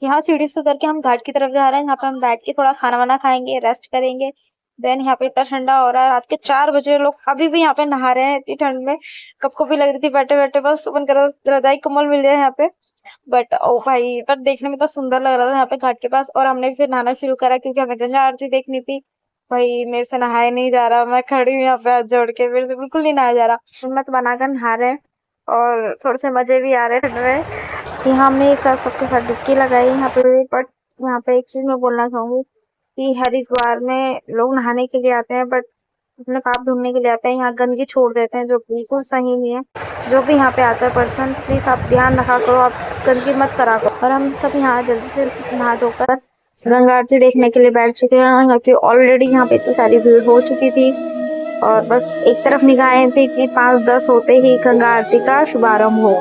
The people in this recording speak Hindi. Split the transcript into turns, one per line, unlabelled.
यहाँ सीढ़ी से उतर के हम घाट की तरफ जा रहे हैं। यहाँ पे हम बैठ के थोड़ा खाना वाना खाएंगे, रेस्ट करेंगे। देन यहाँ पे इतना ठंडा हो रहा है, रात के 4 बजे लोग अभी भी यहाँ पे नहा रहे हैं इतनी ठंड में। कब भी लग रही थी बैठे बैठे बस मन कर रहा रजाई कम्बल मिल जाए यहाँ पे। बट ओ भाई, पर देखने में तो सुंदर लग रहा था यहाँ पे घाट के पास। और हमने फिर नहाना शुरू करा क्योंकि हमें गंगा आरती देखनी थी। भाई मेरे से नहाया नहीं जा रहा, मैं खड़ी हूँ यहाँ पे हाथ जोड़ के, मेरे से बिल्कुल नहीं नहाया जा रहा। हिम्मत बनाकर नहा रहे हैं और थोड़े से मजे भी आ रहे हैं ठंड में। यहाँ हमने एक साथ सबके साथ डुबकी लगाई यहाँ पे। बट यहाँ पे एक चीज मैं बोलना चाहूंगी कि हरिद्वार में लोग नहाने के लिए आते हैं, बट अपने पाप धुलने के लिए आते हैं। यहाँ गंदगी छोड़ देते हैं जो बिल्कुल सही नहीं है। जो भी यहाँ पे आता है पर्सन, प्लीज आप ध्यान रखा करो, आप गंदगी मत करा करो। और हम सब यहाँ जल्दी से नहा धोकर गंगा आरती देखने के लिए बैठ चुके हैं, क्योंकि ऑलरेडी यहाँ पे इतनी सारी भीड़ हो चुकी थी। और बस एक तरफ निगाहें थी कि 5-10 होते ही गंगा आरती का शुभारंभ हो।